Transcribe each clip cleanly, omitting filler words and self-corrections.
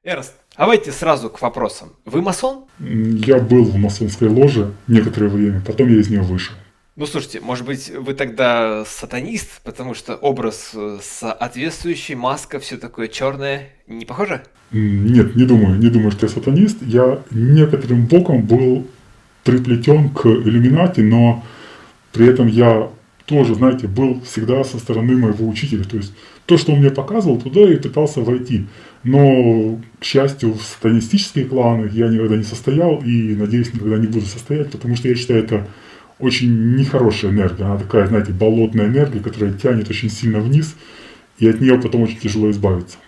Эрнст, давайте сразу к вопросам. Вы масон? Я был в масонской ложе некоторое время, потом я из нее вышел. Ну, слушайте, может быть, вы тогда сатанист, потому что образ соответствующий, маска, все такое черное, не похоже? Нет, не думаю, что я сатанист. Я некоторым боком был приплетен к иллюминати, но при этом я тоже, знаете, был всегда со стороны моего учителя. То есть то, что он мне показывал, туда я и пытался войти. Но, к счастью, в сатанистические кланы я никогда не состоял и, надеюсь, никогда не буду состоять, потому что я считаю это очень нехорошая энергия. Она такая, знаете, болотная энергия, которая тянет очень сильно вниз, и от нее потом очень тяжело избавиться.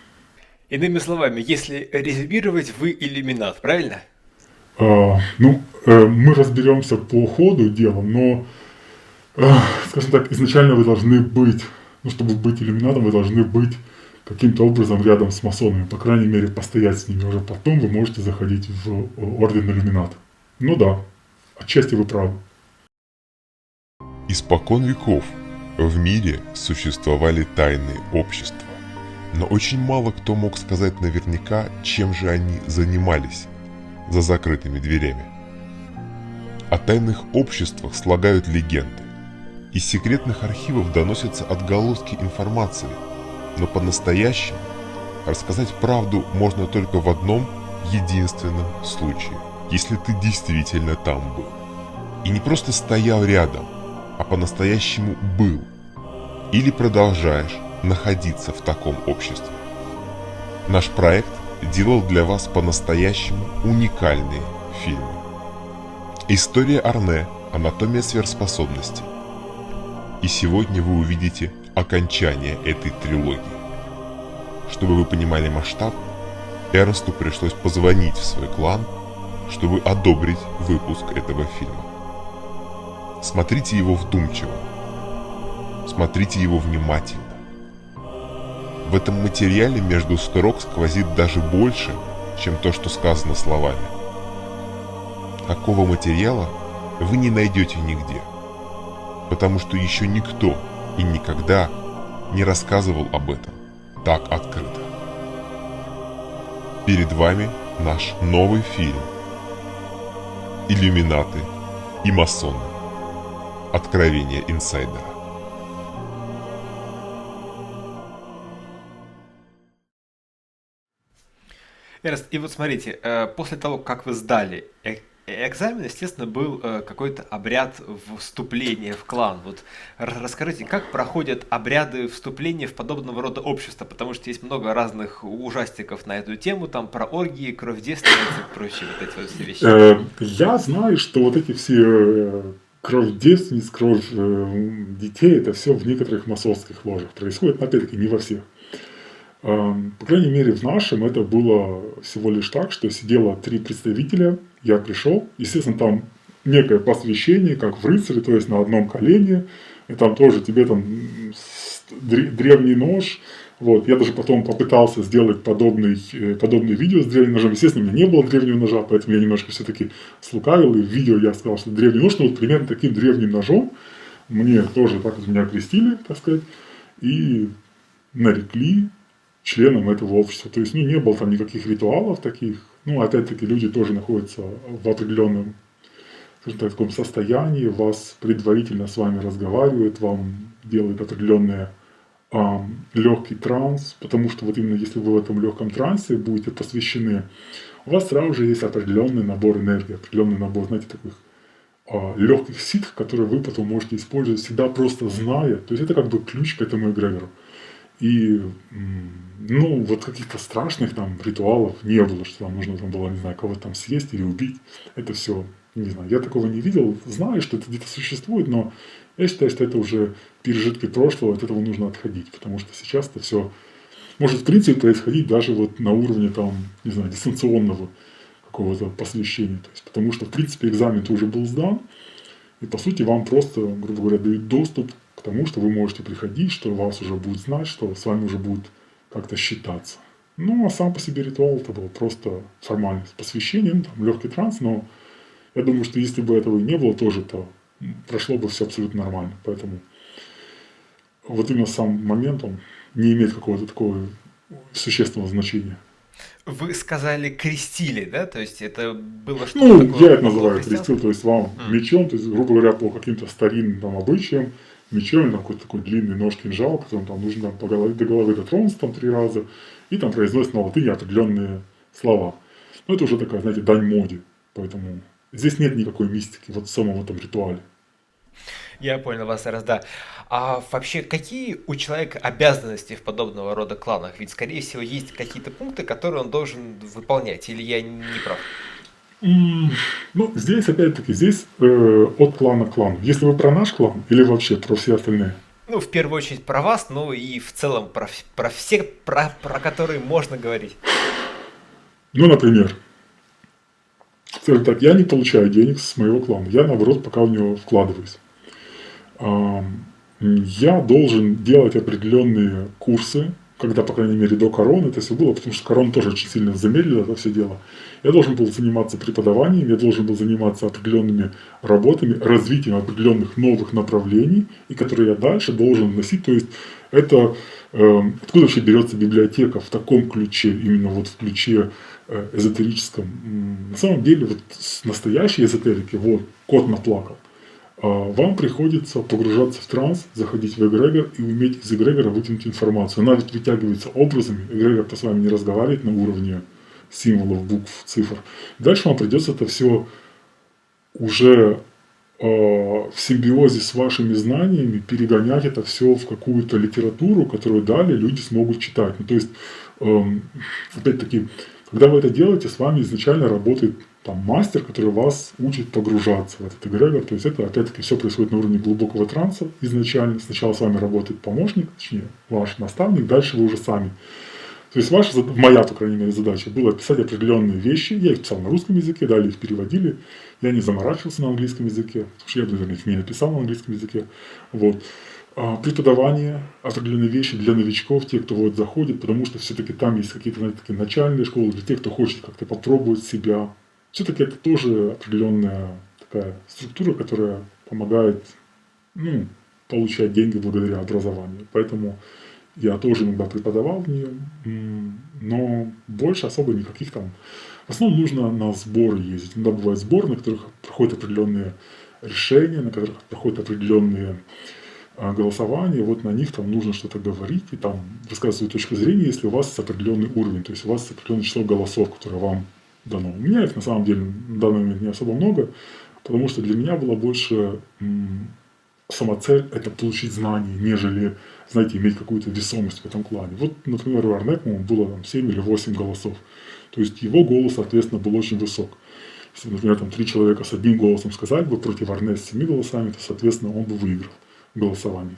Иными словами, если резюмировать, вы иллюминат, правильно? Мы разберемся по ходу дела, но, скажем так, изначально вы должны быть, ну, чтобы быть иллюминатом, вы должны быть каким-то образом рядом с масонами, по крайней мере, постоять с ними. Уже потом вы можете заходить в орден иллюмината. Ну да, отчасти вы правы. Испокон веков в мире существовали тайные общества, но очень мало кто мог сказать наверняка, чем же они занимались за закрытыми дверями. О тайных обществах слагают легенды. Из секретных архивов доносятся отголоски информации, но по-настоящему рассказать правду можно только в одном единственном случае, если ты действительно там был. И не просто стоял рядом, а по-настоящему был или продолжаешь находиться в таком обществе. Наш проект делал для вас по-настоящему уникальные фильмы. История Арне, анатомия сверхспособностей. И сегодня вы увидите окончание этой трилогии. Чтобы вы понимали масштаб, Эрнсту пришлось позвонить в свой клан, чтобы одобрить выпуск этого фильма. Смотрите его вдумчиво. Смотрите его внимательно. В этом материале между строк сквозит даже больше, чем то, что сказано словами. Такого материала вы не найдете нигде, потому что еще никто и никогда не рассказывал об этом так открыто. Перед вами наш новый фильм «Иллюминаты и масоны. Откровение инсайдера». Эрнст, и вот смотрите, после того, как вы сдали экзамен, естественно, был какой-то обряд вступления в клан. Вот расскажите, как проходят обряды вступления в подобного рода общества, потому что есть много разных ужастиков на эту тему, там про оргии, кровь девственницы и прочие вот эти вот все вещи. Я знаю, что вот эти все кровь девственниц, кровь детей, это все в некоторых масонских ложах происходит, но опять-таки не во всех. По крайней мере, в нашем это было всего лишь так, что сидело 3 представителя, я пришел, естественно, там некое посвящение, как в рыцаре, то есть на одном колене, и там тоже тебе там древний нож, вот, я даже потом попытался сделать подобное видео с древним ножом, естественно, у меня не было древнего ножа, поэтому я немножко все-таки слукавил, и в видео я сказал, что древний нож, но вот примерно таким древним ножом мне тоже так вот меня крестили, так сказать, и нарекли членом этого общества. То есть, не было там никаких ритуалов таких. Опять-таки, люди тоже находятся в определенном, скажем так, таком состоянии, вас предварительно с вами разговаривают, вам делают определенный легкий транс, потому что вот именно если вы в этом легком трансе будете посвящены, у вас сразу же есть определенный набор энергии, определенный набор, знаете, таких легких ситх, которые вы потом можете использовать, всегда просто зная. То есть это как бы ключ к этому эгрегору. И, вот каких-то страшных там ритуалов не было, что там нужно там было, не знаю, кого-то там съесть или убить. Это все, не знаю, я такого не видел, знаю, что это где-то существует, но я считаю, что это уже пережитки прошлого, от этого нужно отходить, потому что сейчас это все может, в принципе, происходить даже вот на уровне там, не знаю, дистанционного какого-то посвящения. То есть, потому что, в принципе, экзамен уже был сдан, и, по сути, вам просто, грубо говоря, дают доступ к тому, что вы можете приходить, что вас уже будут знать, что с вами уже будут как-то считаться. А сам по себе ритуал это был просто формальность посвящения, там легкий транс, но я думаю, что если бы этого и не было тоже, то прошло бы все абсолютно нормально. Поэтому вот именно сам момент, он не имеет какого-то такого существенного значения. Вы сказали крестили, да? То есть это было что-то Ну, такое я это около называю крестил, христианского? то есть вам М. мечом, то есть, грубо говоря, по каким-то старинным там обычаям, мечом, или там какой-то такой длинный нож, кинжал, которым там нужно там, до головы дотронуться там 3 раза, и там произносят на латыни определенные слова. Ну, это уже такая, знаете, дань моде, поэтому здесь нет никакой мистики вот в самом этом ритуале. Я понял вас, раз, да. А вообще, какие у человека обязанности в подобного рода кланах? Ведь, скорее всего, есть какие-то пункты, которые он должен выполнять, или я не прав? Ну, здесь, опять-таки, здесь от клана к клану. Если вы про наш клан или вообще про все остальные? Ну, в первую очередь про вас, ну и в целом про все, про которые можно говорить. Ну, например, скажем так, я не получаю денег с моего клана, я, наоборот, пока в него вкладываюсь. Я должен делать определенные курсы, когда, по крайней мере, до короны это все было, потому что корона тоже очень сильно замедлила это все дело. Я должен был заниматься преподаванием, я должен был заниматься определенными работами, развитием определенных новых направлений, и которые я дальше должен вносить. То есть это откуда вообще берется библиотека в таком ключе, именно вот в ключе эзотерическом. На самом деле, вот с настоящей эзотерики, вот, кот наплакал. Вам приходится погружаться в транс, заходить в эгрегор и уметь из эгрегора вытянуть информацию. Она ведь вытягивается образами, эгрегор-то с вами не разговаривает на уровне символов, букв, цифр. Дальше вам придется это все уже в симбиозе с вашими знаниями перегонять это все в какую-то литературу, которую далее люди смогут читать. Ну, то есть, опять-таки, когда вы это делаете, с вами изначально работает там мастер, который вас учит погружаться в этот эгрегор. То есть это, опять-таки, все происходит на уровне глубокого транса изначально. Сначала с вами работает помощник, точнее, ваш наставник, дальше вы уже сами. То есть моя, по крайней мере, задача была писать определенные вещи. Я их писал на русском языке, далее их переводили. Я не заморачивался на английском языке, потому что я бы, наверное, их не написал на английском языке. Вот. Преподавание, определенные вещи для новичков, те, кто вот заходит, потому что все-таки там есть какие-то, знаете, такие начальные школы, для тех, кто хочет как-то попробовать себя. Все-таки это тоже определенная такая структура, которая помогает, ну, получать деньги благодаря образованию. Поэтому я тоже иногда преподавал в нее, но больше особо никаких там. В основном нужно на сборы ездить. Иногда бывают сборы, на которых проходят определенные решения, на которых проходят определенные голосования. Вот на них там нужно что-то говорить и там высказывать свою точку зрения, если у вас определенный уровень, то есть у вас определенное число голосов, которое вам дано. У меня их на самом деле в данный момент не особо много, потому что для меня была больше сама цель – это получить знания, нежели, знаете, иметь какую-то весомость в этом клане. Вот, например, у Арнека было там 7 или 8 голосов. То есть его голос, соответственно, был очень высок. Если, например, там 3 человека с одним голосом сказали бы против Арне с 7 голосами, то, соответственно, он бы выиграл голосование.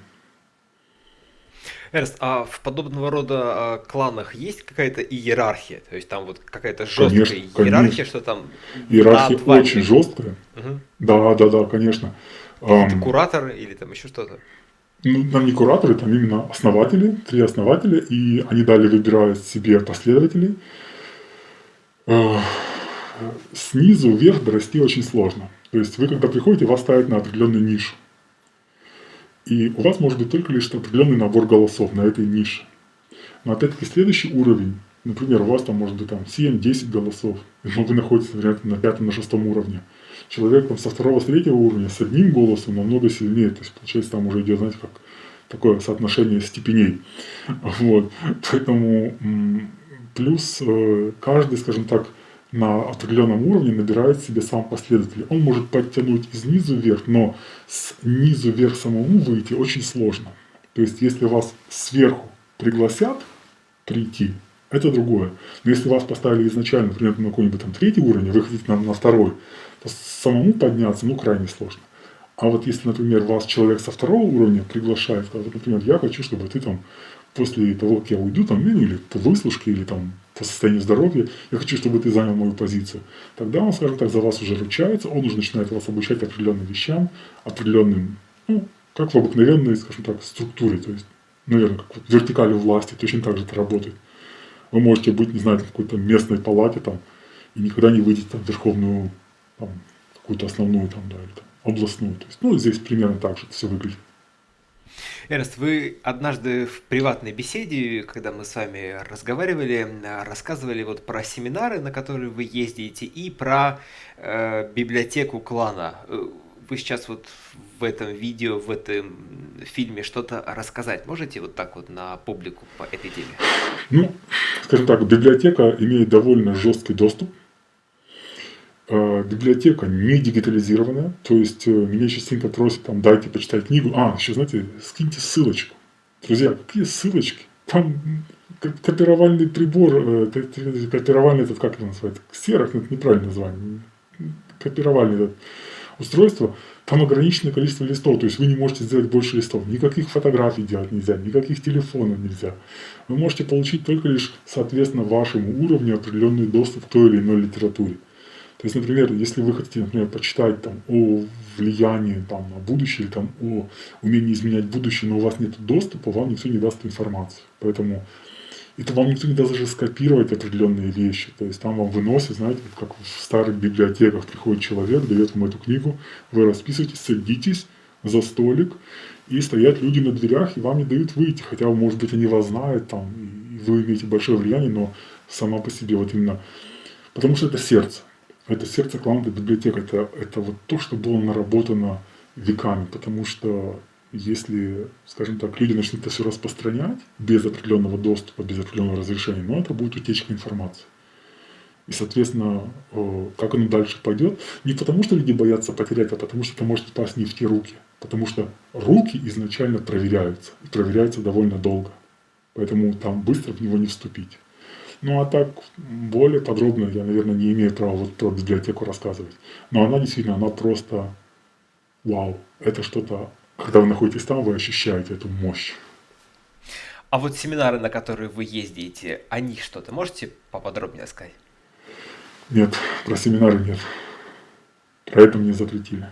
Эрнст, а в подобного рода кланах есть какая-то иерархия? То есть там вот какая-то жесткая Конечно, иерархия, конечно. что там Иерархия над очень вами жесткая. мгм, Да, конечно. какие-то кураторы или там еще что-то? Ну, там не кураторы, там именно основатели, 3 основателя, и они далее выбирают себе последователей. Э, Снизу вверх дорасти очень сложно. То есть вы, когда приходите, вас ставят на определенную нишу. И у вас может быть только лишь определенный набор голосов на этой нише. Но опять-таки следующий уровень, например, у вас там может быть там 7-10 голосов, но вы находитесь, например, на 5-м, на 6-м уровне. Человек там со 2-го, с 3-го уровня с одним голосом намного сильнее. То есть, получается, там уже идет, знаете, как такое соотношение степеней. Вот. Поэтому плюс каждый, скажем так, на определенном уровне набирает себе сам последователь. Он может подтянуть снизу вверх, но снизу вверх самому выйти очень сложно. То есть, если вас сверху пригласят прийти, это другое. Но если вас поставили изначально, например, на какой-нибудь там 3-й уровень, вы хотите на 2-й, то самому подняться, ну, крайне сложно. А вот если, например, вас человек со 2-го уровня приглашает, сказать, например, я хочу, чтобы ты там после того, как я уйду, там, ну, или по выслушке, или там по состоянию здоровья, я хочу, чтобы ты занял мою позицию. Тогда он, скажем так, за вас уже ручается, он уже начинает вас обучать определенным вещам, определенным, ну, как в обыкновенной, скажем так, структуре, то есть, наверное, как вот вертикали власти, точно так же это работает. Вы можете быть, не знаю, в какой-то местной палате там, и никогда не выйдете там, в верховную, там, какую-то основную там, да, или там, областную. То есть, ну, здесь примерно так же это все выглядит. Эрнст, вы однажды в приватной беседе, когда мы с вами разговаривали, рассказывали вот про семинары, на которые вы ездите, и про библиотеку клана. Вы сейчас вот в этом видео, в этом фильме что-то рассказать можете вот так вот на публику по этой теме? Ну, скажем так, библиотека имеет довольно жесткий доступ. Библиотека не дигитализированная, то есть меня частенько просят, там, дайте почитать книгу. Еще, знаете, скиньте ссылочку. Друзья, какие ссылочки? Там копировальный прибор, копировальный этот, как это называется, ксерокс, это неправильное название, копировальный этот устройство, там ограниченное количество листов, то есть вы не можете сделать больше листов, никаких фотографий делать нельзя, никаких телефонов нельзя. Вы можете получить только лишь, соответственно, вашему уровню определенный доступ к той или иной литературе. То есть, например, если вы хотите, например, почитать там, о влиянии там, на будущее, или там, о умении изменять будущее, но у вас нет доступа, вам никто не даст информацию. Поэтому это вам никто не даст даже скопировать определенные вещи. То есть там вам выносят, знаете, как в старых библиотеках приходит человек, дает вам эту книгу, вы расписываетесь, садитесь за столик, и стоят люди на дверях, и вам не дают выйти. Хотя, может быть, они вас знают, там, и вы имеете большое влияние, но сама по себе вот именно... Потому что это сердце. Это сердце клана, это библиотека, это вот то, что было наработано веками, потому что если, скажем так, люди начнут это все распространять без определенного доступа, без определенного разрешения, но это будет утечка информации. И, соответственно, как оно дальше пойдет, не потому что люди боятся потерять, а потому что это может попасть не в те руки. Потому что руки изначально проверяются, и проверяются довольно долго. Поэтому там быстро в него не вступить. Ну а так, более подробно я, наверное, не имею права вот про библиотеку рассказывать. Но она действительно, она просто вау. Это что-то, когда вы находитесь там, вы ощущаете эту мощь. А вот семинары, на которые вы ездите, о них что-то можете поподробнее сказать? Нет, про семинары нет. Про это мне запретили.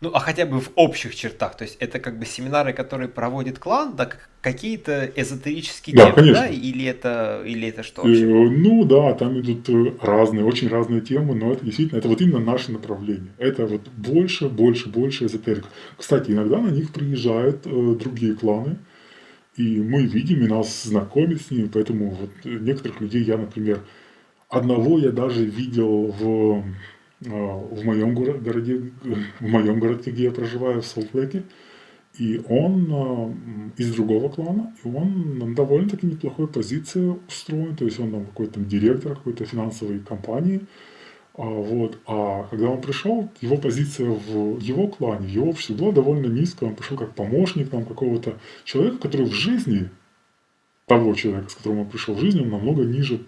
Ну, а хотя бы в общих чертах, то есть это как бы семинары, которые проводит клан, да, какие-то эзотерические Да, темы, конечно. да, или это что вообще? Ну да, там идут разные, очень разные темы, но это действительно, это вот именно наше направление. Это вот больше эзотерика. Кстати, иногда на них приезжают другие кланы, и мы видим, и нас знакомят с ними, поэтому вот некоторых людей я, например, одного я даже видел в моем городе, где я проживаю, в Солт-Лейке, и он из другого клана, и он на довольно-таки неплохой позиции устроен, то есть он там какой-то директор какой-то финансовой компании, вот. А когда он пришел, его позиция в его клане, в его обществе была довольно низкая, он пришел как помощник там какого-то человека, который в жизни, того человека, с которым он пришел в жизни, он намного ниже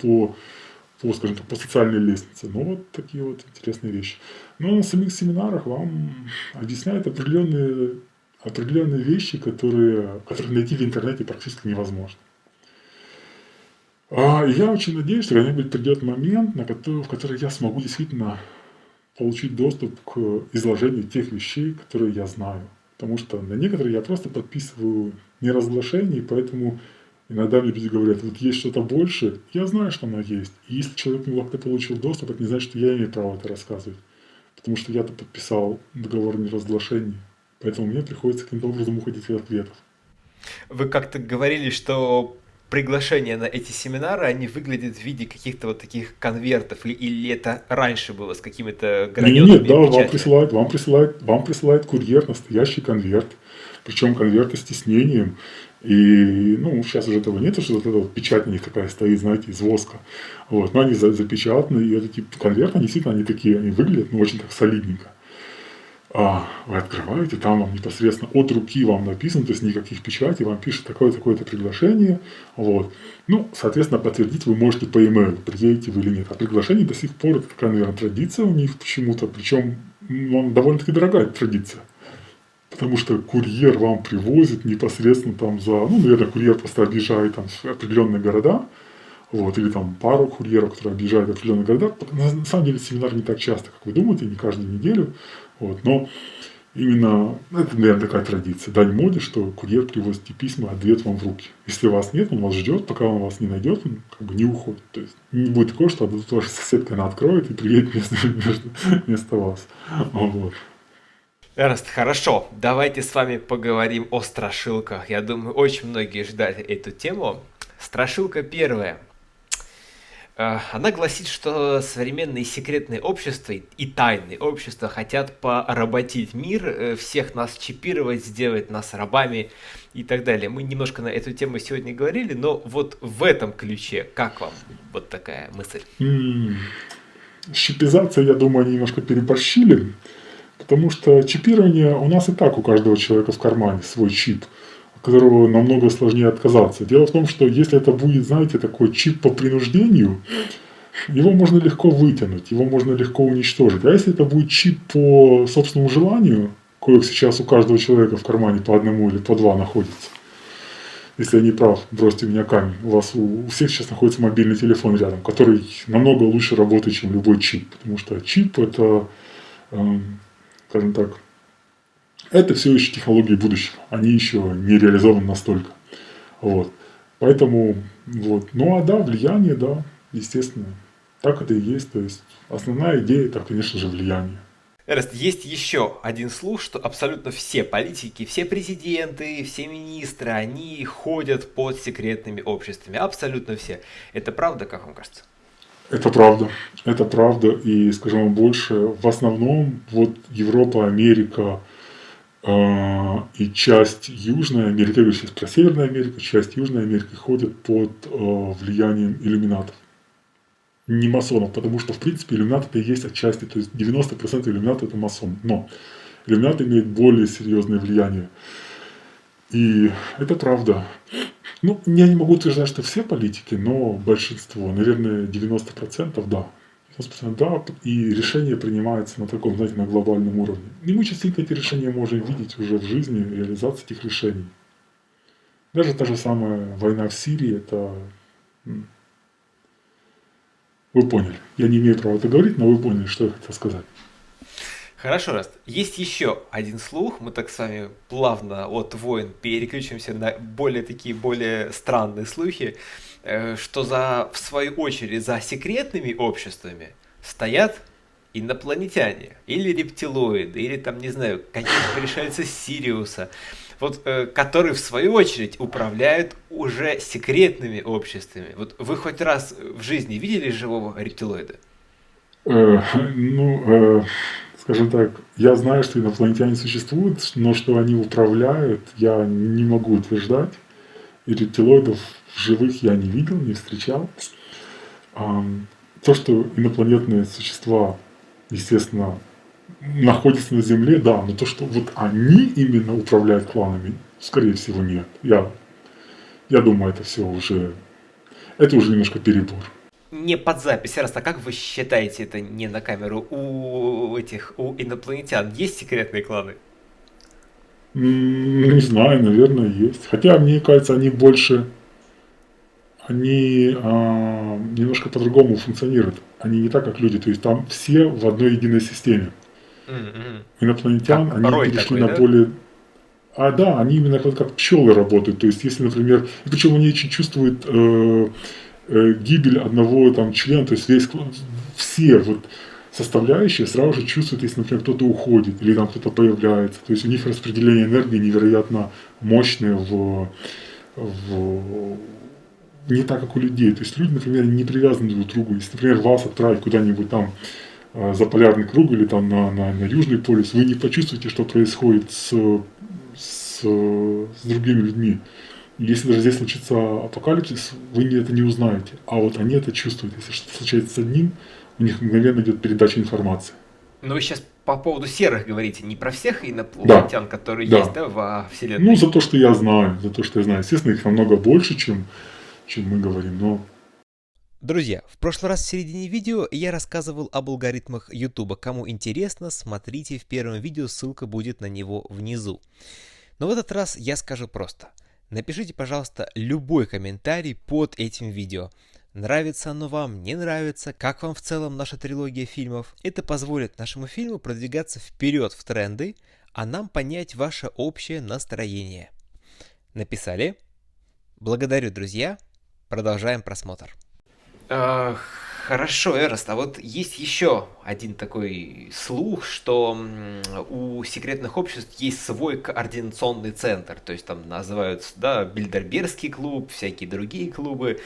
скажем так, по социальной лестнице. Ну, вот такие вот интересные вещи. Но на самих семинарах вам объясняют определенные вещи, которые найти в интернете практически невозможно. И я очень надеюсь, что когда-нибудь придет момент, в который я смогу действительно получить доступ к изложению тех вещей, которые я знаю. Потому что на некоторые я просто подписываю неразглашение, поэтому иногда мне люди говорят, вот есть что-то больше, я знаю, что оно есть. И если человек не получил доступ, это не значит, что я имею право это рассказывать. Потому что я-то подписал договор о неразглашении. Поэтому мне приходится каким-то образом уходить от ответов. Вы как-то говорили, что приглашения на эти семинары, они выглядят в виде каких-то вот таких конвертов, или это раньше было с какими-то граненными Нет, да, печатями? вам присылает курьер настоящий конверт, причем конверты с тиснением. И, ну, сейчас уже этого нету, что вот эта вот печать на них такая стоит, знаете, из воска. Вот, но они запечатаны, и эти конверты, действительно, они такие, они выглядят, ну, очень так солидненько. Вы открываете, там вам непосредственно от руки вам написано, то есть никаких печатей, вам пишет такое-то приглашение. Вот. Ну, соответственно, подтвердить вы можете по e-mail, приедете вы или нет. А приглашение до сих пор, это такая, наверное, традиция у них почему-то, причем довольно-таки дорогая традиция. Потому что курьер вам привозит непосредственно там наверное, курьер просто объезжает там определенные города, вот, или там пару курьеров, которые объезжают определенные города. На самом деле семинар не так часто, как вы думаете, не каждую неделю. Вот, но именно это, наверное, такая традиция. Дань моде, что курьер привозит письма, ответ вам в руки. Если вас нет, он вас ждет, пока он вас не найдет, он как бы не уходит. То есть не будет такого, что тут ваша соседка, она откроет и приедет вместо вас. Вот. Эрнст, хорошо, давайте с вами поговорим о страшилках. Я думаю, очень многие ждали эту тему. Страшилка первая. Она гласит, что современные секретные общества и тайные общества хотят поработить мир, всех нас чипировать, сделать нас рабами и так далее. Мы немножко на эту тему сегодня говорили, но вот в этом ключе, как вам вот такая мысль? С чипизацией, я думаю, они немножко переборщили, потому что чипирование у нас и так у каждого человека в кармане свой чип, от которого намного сложнее отказаться. Дело в том, что если это будет, знаете, такой чип по принуждению, его можно легко вытянуть, его можно легко уничтожить. А если это будет чип по собственному желанию, коих сейчас у каждого человека в кармане по одному или по два находится, если я не прав, бросьте меня камень. У вас у всех сейчас находится мобильный телефон рядом, который намного лучше работает, чем любой чип. Потому что чип это, скажем так, это все еще технологии будущего. Они еще не реализованы настолько. Вот. Поэтому, вот. Ну а да, влияние, да, естественно. Так это и есть. То есть основная идея это, конечно же, влияние. Эрнст, есть еще один слух, что абсолютно все политики, все президенты, все министры, они ходят под секретными обществами. Абсолютно все. Это правда, как вам кажется? Это правда. Это правда. И, скажем вам больше, в основном вот Европа, Америка и часть Южной Америки, я говорю сейчас про Северную Америку, часть Южной Америки ходят под влиянием иллюминатов. Не масонов, потому что, в принципе, иллюминат это и есть отчасти, то есть 90% иллюминат это масон. Но иллюминат имеет более серьезное влияние. И это правда. Ну, я не могу утверждать, что все политики, но большинство, наверное, 90% да. 90% да, и решения принимаются на таком, знаете, на глобальном уровне. И мы частенько эти решения можем видеть уже в жизни, реализации этих решений. Даже та же самая война в Сирии, это... Вы поняли. Я не имею права это говорить, но вы поняли, что я хотел сказать. Хорошо, Раст. Есть еще один слух. Мы так с вами плавно от войн переключимся на более странные слухи, что в свою очередь за секретными обществами стоят инопланетяне, или рептилоиды, или там, не знаю, какие-то пришельцы с Сириуса, вот, которые в свою очередь управляют уже секретными обществами. Вот вы хоть раз в жизни видели живого рептилоида? Скажем так, я знаю, что инопланетяне существуют, но что они управляют, я не могу утверждать. И рептилоидов живых я не видел, не встречал. То, что инопланетные существа, естественно, находятся на Земле, да, но то, что вот они именно управляют кланами, скорее всего, нет. Я думаю, это уже немножко перебор. Не под запись, раз, а как вы считаете, это не на камеру, у инопланетян есть секретные кланы? Не знаю, наверное, есть. Хотя, мне кажется, они немножко по-другому функционируют. Они не так, как люди, то есть там все в одной единой системе. Инопланетян, как они перешли такой, на да? более... Да, они именно как пчелы работают. То есть, если, например, и причем они очень чувствуют гибель одного там члена, то есть все вот составляющие сразу же чувствуют, если, например, кто-то уходит или там кто-то появляется. То есть у них распределение энергии невероятно мощное не так, как у людей. То есть люди, например, не привязаны друг к другу. Если, например, вас отправить куда-нибудь там за полярный круг или там на Южный полюс, вы не почувствуете, что происходит с другими людьми. Если даже здесь случится апокалипсис, вы это не узнаете. А вот они это чувствуют. Если что-то случается с одним, у них мгновенно идет передача информации. Но вы сейчас по поводу серых говорите, не про всех инопланетян, которые есть, да, во Вселенной? Ну, за то, что я знаю. Естественно, их намного больше, чем мы говорим, но... Друзья, в прошлый раз в середине видео я рассказывал об алгоритмах YouTube. Кому интересно, смотрите в первом видео, ссылка будет на него внизу. Но в этот раз я скажу просто. Напишите, пожалуйста, любой комментарий под этим видео. Нравится оно вам, не нравится, как вам в целом наша трилогия фильмов. Это позволит нашему фильму продвигаться вперед в тренды, а нам понять ваше общее настроение. Написали? Благодарю, друзья. Продолжаем просмотр. Хорошо, Эраст, а вот есть еще один такой слух, что у секретных обществ есть свой координационный центр, то есть там называются, да, Бильдербергский клуб, всякие другие клубы,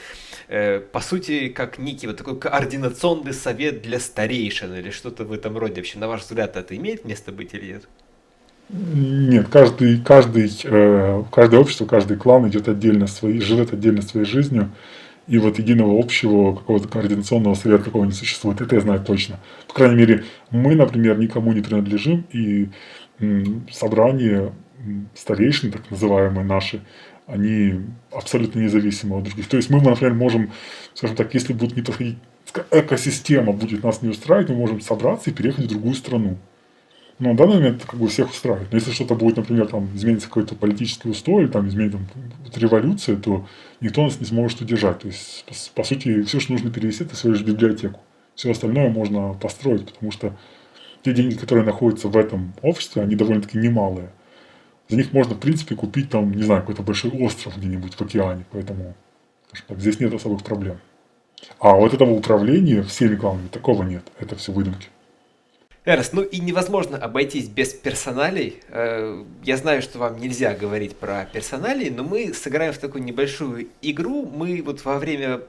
по сути, как некий вот такой координационный совет для старейшин или что-то в этом роде. Вообще, на ваш взгляд, это имеет место быть или нет? Нет, каждое общество, каждый клан идет отдельно живет отдельно своей жизнью, и вот единого общего какого-то координационного совета какого не существует. Это я знаю точно. По крайней мере, мы, например, никому не принадлежим, и собрания старейшин, так называемые наши, они абсолютно независимы от других. То есть мы, например, можем, скажем так, если будет не проходить, экосистема будет нас не устраивать, мы можем собраться и переехать в другую страну. Но на данный момент это как бы всех устраивает. Но если что-то будет, например, там изменится какой-то политический устой, или там изменится революция, то никто нас не сможет удержать. То есть, по сути, все, что нужно перевести, это всего лишь библиотеку. Все остальное можно построить, потому что те деньги, которые находятся в этом обществе, они довольно-таки немалые. За них можно, в принципе, купить там, не знаю, какой-то большой остров где-нибудь в океане. Поэтому, скажем так, здесь нет особых проблем. А вот этого управления всеми кланами такого нет. Это все выдумки. Эраст, ну и невозможно обойтись без персоналей. Я знаю, что вам нельзя говорить про персоналии, но мы сыграем в такую небольшую игру. Мы вот во время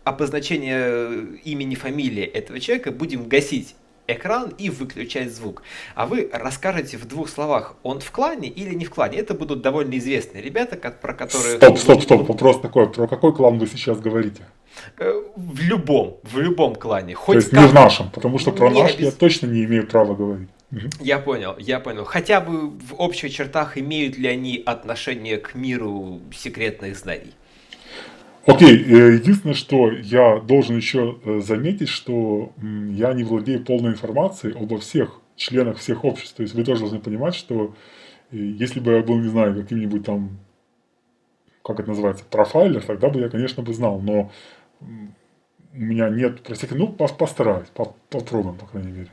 обозначения имени, фамилии этого человека будем гасить экран и выключать звук. А вы расскажете в 2 словах, он в клане или не в клане. Это будут довольно известные ребята, про которые... Стоп. Вопрос такой. Про какой клан вы сейчас говорите? В любом клане. То есть не в нашем, потому что про наш я точно не имею права говорить. Я понял. Хотя бы в общих чертах имеют ли они отношение к миру секретных знаний? Окей, единственное, что я должен еще заметить, что я не владею полной информацией обо всех членах всех обществ. То есть вы тоже должны понимать, что если бы я был, не знаю, каким-нибудь там, как это называется, профайлер, тогда бы я, конечно, бы знал, но у меня нет, простите, ну, постараюсь, попробуем, по крайней мере.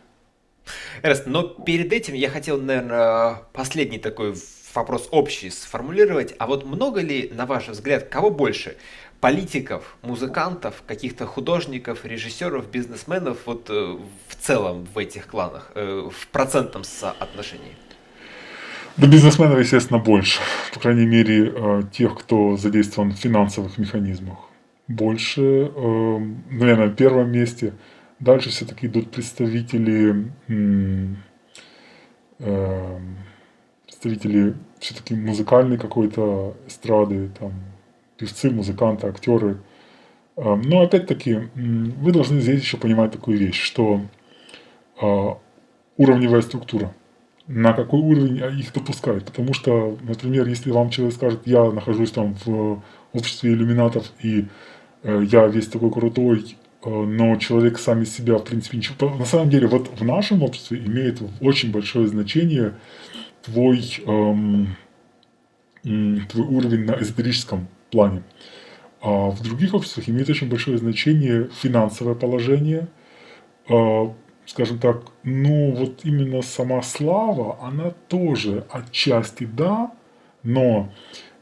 Эраст, но перед этим я хотел, наверное, последний такой вопрос общий сформулировать. А вот много ли, на ваш взгляд, кого больше? Политиков, музыкантов, каких-то художников, режиссеров, бизнесменов, вот в целом в этих кланах, в процентном соотношении? Да, бизнесменов, естественно, больше. По крайней мере, тех, кто задействован в финансовых механизмах. Больше, наверное, на первом месте. Дальше все-таки идут представители все-таки музыкальной какой-то эстрады, там, певцы, музыканты, актеры. Но опять-таки, вы должны здесь еще понимать такую вещь, что уровневая структура, на какой уровень их допускают. Потому что, например, если вам человек скажет, я нахожусь там в обществе иллюминатов, и я весь такой крутой, но человек сам из себя, в принципе, ничего... На самом деле, вот в нашем обществе имеет очень большое значение твой уровень на эзотерическом плане. А в других обществах имеет очень большое значение финансовое положение, скажем так, ну вот именно сама слава, она тоже отчасти да, но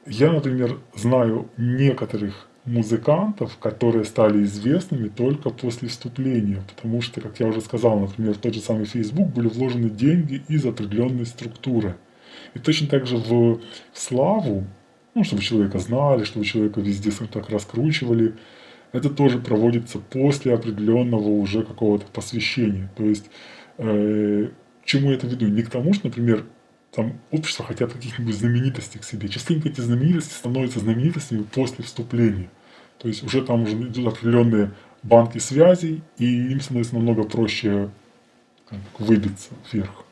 я, например, знаю некоторых музыкантов, которые стали известными только после вступления, потому что, как я уже сказал, например, в тот же самый Facebook были вложены деньги из определенной структуры. И точно так же в славу, ну, чтобы человека знали, чтобы человека везде, скажем так, раскручивали, это тоже проводится после определенного уже какого-то посвящения. То есть, к чему я это веду? Не к тому, что, например, там общество хотят каких-нибудь знаменитостей к себе. Частенько эти знаменитости становятся знаменитостями после вступления. То есть уже там уже идут определенные банки связей, и им становится намного проще выбиться вверх.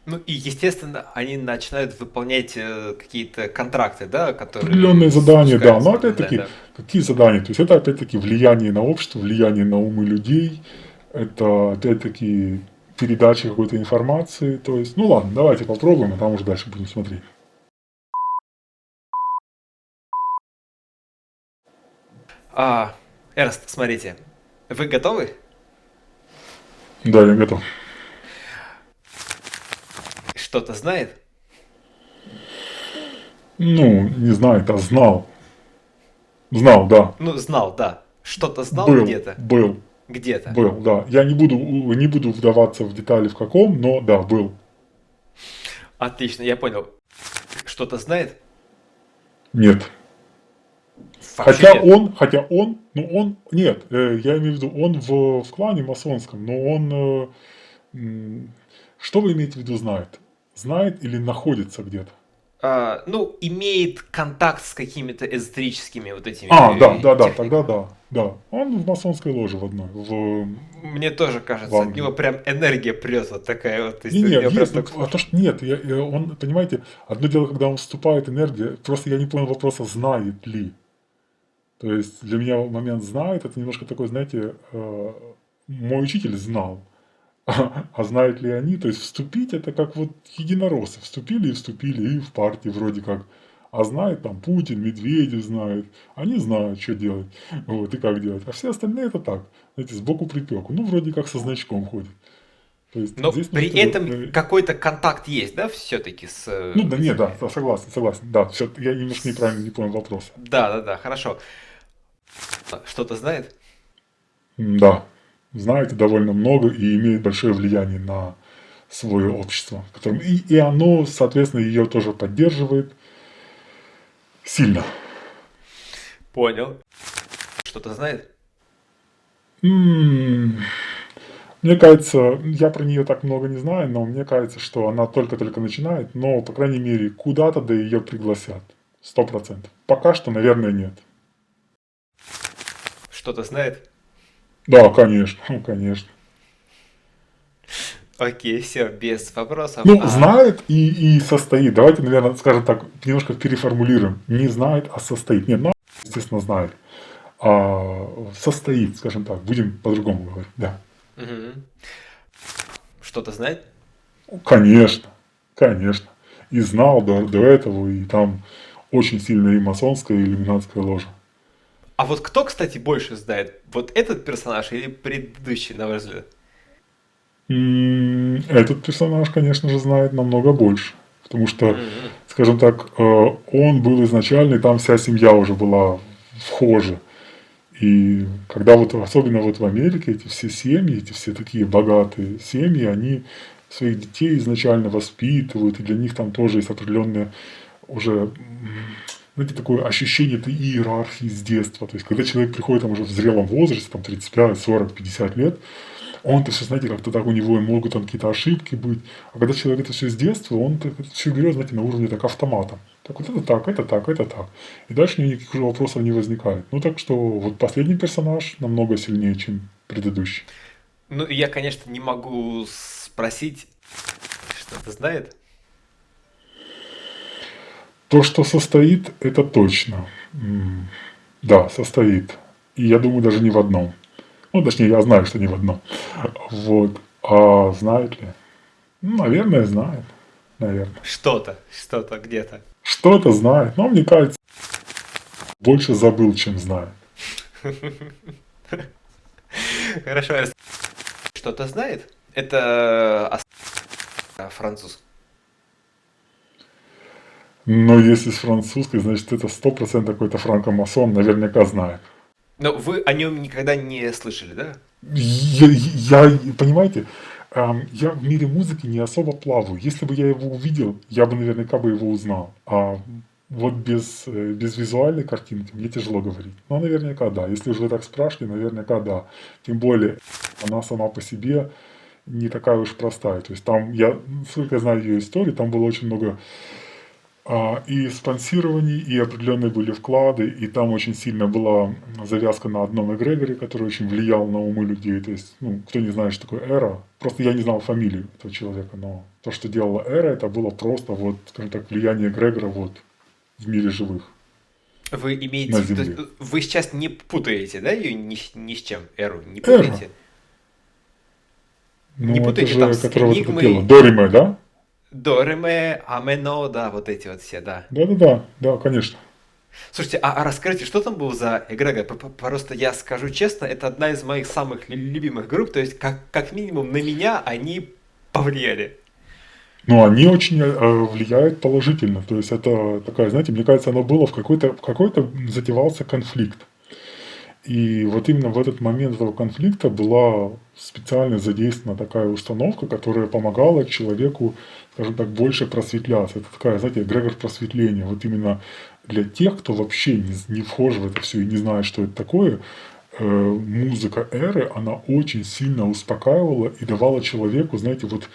Ну и, естественно, они начинают выполнять какие-то контракты, да, которые... Определенные задания, да. Но опять-таки, да. какие задания? То есть это опять-таки влияние на общество, влияние на умы людей, это опять-таки передача какой-то информации. То есть, ну ладно, давайте попробуем, а там уже дальше будем смотреть. Эраст, смотрите, вы готовы? Да, я готов. Что-то знает? Ну, не знает, а знал. Знал, да. Ну, знал, да. что-то знал Был, где-то? был, Где-то. был, да. Я не буду вдаваться в детали в каком, но да, был. Отлично, я понял. Что-то знает? Нет. Вообще нет. Нет, я имею в виду, он в клане масонском, но он, что вы имеете в виду знает? Знает или находится где-то? Ну, имеет контакт с какими-то эзотерическими вот этими Да, тогда техниками. да, да. Он в масонской ложе в одной, Мне тоже в кажется, от него Англии. прям энергия прет вот такая вот. То есть у Не, него прям есть, так... то, что нет, он, понимаете, одно дело, когда он вступает, энергия, просто я не понял вопроса, знает ли. То есть для меня момент знает, это немножко такой, знаете, мой учитель знал, а знают ли они, то есть вступить это как вот единороссы, вступили и вступили, и в партии вроде как, а знает там Путин, Медведев знает, они знают, что делать, вот, и как делать, а все остальные это так, знаете, сбоку припеку, ну, вроде как со значком ходит. То есть Но здесь при немножко, этом какой-то контакт есть, да, все-таки с ну да, нет, да, этими... согласен, да, все, я немножко неправильно не понял вопроса. Да, хорошо. Что-то знает? Да, знает довольно много и имеет большое влияние на свое общество, и оно, соответственно, ее тоже поддерживает сильно. Понял. Что-то знает? М, Мне кажется, я про нее так много не знаю, но мне кажется, что она только-только начинает, но, по крайней мере, куда-то да ее пригласят. 100%. Пока что, наверное, нет. Что-то знает? Да, конечно, конечно. Окей, все, без вопросов. Ну, знает и состоит. Давайте, наверное, скажем так, немножко переформулируем. Не знает, а состоит. Нет, ну, естественно, знает. Состоит, скажем так. Будем по-другому говорить, да. Мгм. Что-то знает? Конечно, конечно. И знал до этого, и там очень сильная и масонская, и иллюминатская ложа. А вот кто, кстати, больше знает? Вот этот персонаж или предыдущий, на ваш взгляд? Этот персонаж, конечно же, знает намного больше. Потому что, Мгм. скажем так, он был изначально, и там вся семья уже была вхожа. И когда вот, особенно вот в Америке, эти все семьи, эти все такие богатые семьи, они своих детей изначально воспитывают, и для них там тоже есть определенное уже, знаете, такое ощущение этой иерархии с детства. То есть, когда человек приходит там уже в зрелом возрасте, там 35, 40, 50 лет, он-то все, знаете, как-то так у него могут там какие-то ошибки быть. А когда человек это все с детства, он это все берет, знаете, на уровне так автомата. Так вот это так, это так, это так. И дальше у него никаких уже вопросов не возникает. Ну так что вот последний персонаж намного сильнее, чем предыдущий. Ну, я, конечно, не могу спросить, что-то знает? То, что состоит, это точно. Да, состоит. И я думаю, даже не в одном. Ну, точнее, я знаю, что не в одном. Вот. А знает ли? Ну, наверное, знает. Наверное. Что-то где-то. Что-то знает. Но мне кажется, больше забыл, чем знает. Хорошо, что-то знает? Это француз. Но если с французской, значит, это 100% какой-то франкомасон, наверняка знает. Но вы о нем никогда не слышали, да? Понимаете, я в мире музыки не особо плаваю. Если бы я его увидел, я бы наверняка бы его узнал. А вот без визуальной картинки мне тяжело говорить. Но наверняка да. Если уже вы так спрашиваете, наверняка да. Тем более, она сама по себе не такая уж простая. То есть там, сколько я знаю ее истории, там было очень много и спонсирований, и определенные были вклады, и там очень сильно была завязка на одном эгрегоре, который очень влиял на умы людей. То есть, ну, кто не знает, что такое Эра, просто я не знал фамилию этого человека, но то, что делала Эра, это было просто, вот, скажем так, влияние эгрегора вот в мире живых. Вы На имеете... То Земле. есть, вы сейчас не путаете, да, ее ни с чем, Эру? Не Эра. путаете? Не Ну, это путаете там же, с которая вот это пела. Энигмой, Дориме, да? Дореме, Амено, да, вот эти вот все, да. Да-да-да, да, конечно. Слушайте, а расскажите, что там был за эгрегор? Просто я скажу честно, это одна из моих самых любимых групп, то есть как минимум на меня они повлияли. Но они очень влияют положительно. То есть это такая, знаете, мне кажется, оно было в какой-то затевался конфликт. И вот именно в этот момент этого конфликта была специально задействована такая установка, которая помогала человеку, скажем так, больше просветляться. Это такая, знаете, эгрегор просветления. Вот именно для тех, кто вообще не вхож в это все и не знает, что это такое, музыка эры, она очень сильно успокаивала и давала человеку, знаете, вот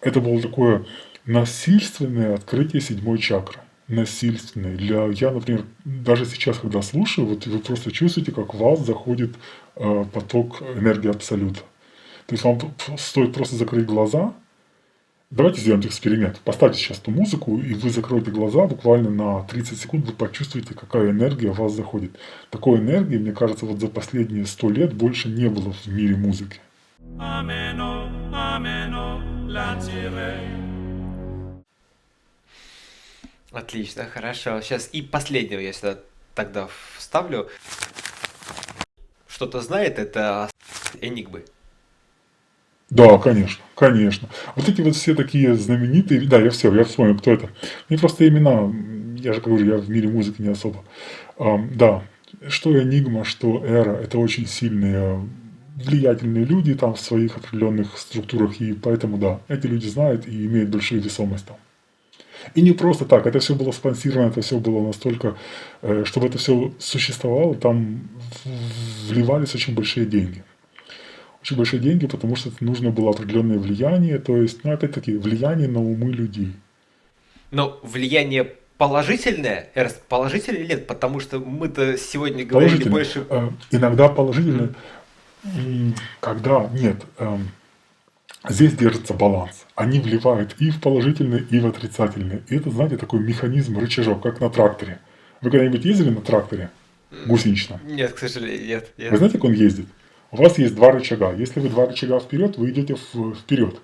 это было такое насильственное открытие седьмой чакры. Насильственное. Я, например, даже сейчас, когда слушаю, вот вы просто чувствуете, как в вас заходит поток энергии Абсолюта. То есть вам стоит просто закрыть глаза. Давайте сделаем эксперимент. Поставьте сейчас ту музыку, и вы закроете глаза буквально на 30 секунд, вы почувствуете, какая энергия в вас заходит. Такой энергии, мне кажется, вот за последние 100 лет больше не было в мире музыки. Ameno, ameno, lancirei. Отлично, хорошо. Сейчас и последнего я сюда тогда вставлю. Что-то знает, это Энигмы. Да, конечно, конечно. Вот эти вот все такие знаменитые, да, я вспомнил, кто это. Мне просто имена, я же говорю, я в мире музыки не особо. Да, что Энигма, что Эра, это очень сильные, влиятельные люди там в своих определенных структурах, и поэтому, да, эти люди знают и имеют большую весомость там. И не просто так, это все было спонсировано, это все было настолько, чтобы это все существовало, там вливались очень большие деньги. Очень большие деньги, потому что нужно было определенное влияние, то есть, ну, опять-таки, влияние на умы людей. Но влияние положительное, Эрст, положительное или нет? Потому что мы-то сегодня говорили больше... Иногда положительное, когда нет. Здесь держится баланс. Они вливают и в положительное, и в отрицательное. И это, знаете, такой механизм, рычажок, как на тракторе. Вы когда-нибудь ездили на тракторе гусеничном? Нет, к сожалению, нет. Вы знаете, как он ездит? У вас есть два рычага. Если вы два рычага вперед, вы идете вперед.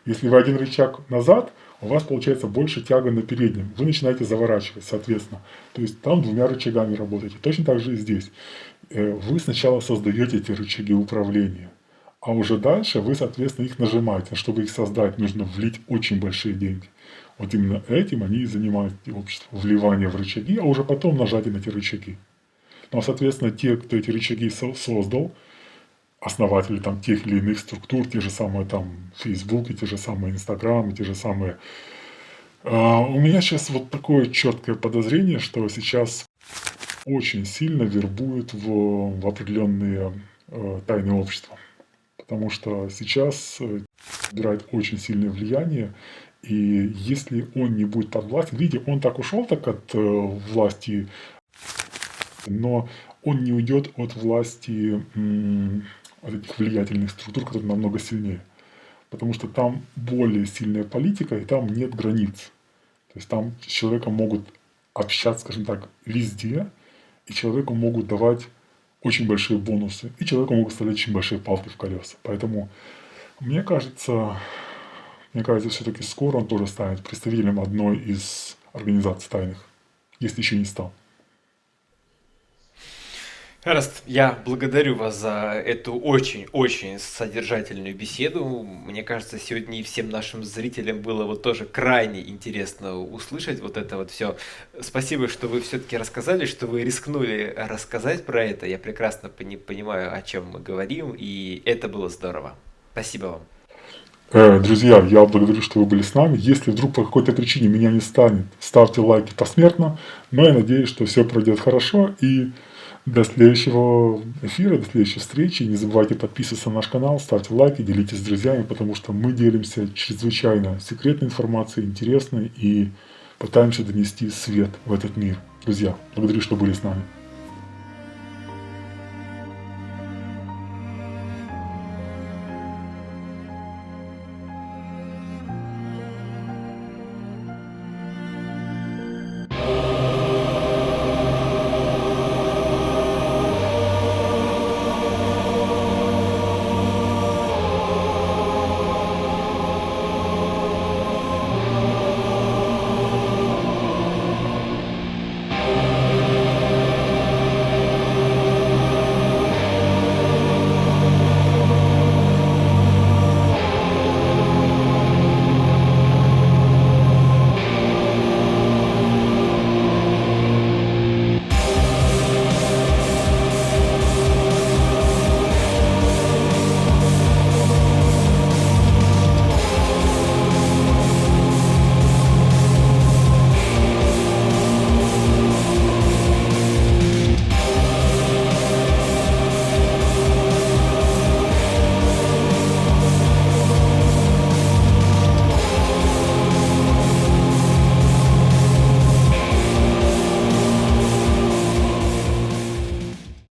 Если вы один рычаг назад, у вас получается больше тяга на переднем. Вы начинаете заворачивать, соответственно. То есть там двумя рычагами работаете. Точно так же и здесь. Вы сначала создаете эти рычаги управления. А уже дальше вы, соответственно, их нажимаете. Чтобы их создать, нужно влить очень большие деньги. Вот именно этим они и занимаются, общество. Вливание в рычаги, а уже потом нажатие на эти рычаги. Ну, а, соответственно, те, кто эти рычаги создал, основатели там тех или иных структур, те же самые там Facebook, и те же самые Instagram, и те же самые... У меня сейчас вот такое четкое подозрение, что сейчас очень сильно вербуют в определенные тайные общества. Потому что сейчас играет очень сильное влияние, и если он не будет под властью, видите, он так ушел так от власти, но он не уйдет от власти от этих влиятельных структур, которые намного сильнее. Потому что там более сильная политика, и там нет границ. То есть там с человеком могут общаться, скажем так, везде, и человеку могут давать очень большие бонусы, и человеку могут ставить очень большие палки в колеса. Поэтому, мне кажется, все-таки скоро он тоже станет представителем одной из организаций тайных, если еще не стал. Эраст, я благодарю вас за эту очень-очень содержательную беседу. Мне кажется, сегодня и всем нашим зрителям было вот тоже крайне интересно услышать вот это вот все. Спасибо, что вы все-таки рассказали, что вы рискнули рассказать про это. Я прекрасно понимаю, о чем мы говорим, и это было здорово. Спасибо вам. Друзья, я благодарю, что вы были с нами. Если вдруг по какой-то причине меня не станет, ставьте лайки посмертно. Но я надеюсь, что все пройдет хорошо. И до следующего эфира, до следующей встречи. Не забывайте подписываться на наш канал, ставьте лайки, делитесь с друзьями, потому что мы делимся чрезвычайно секретной информацией, интересной, и пытаемся донести свет в этот мир. Друзья, благодарю, что были с нами.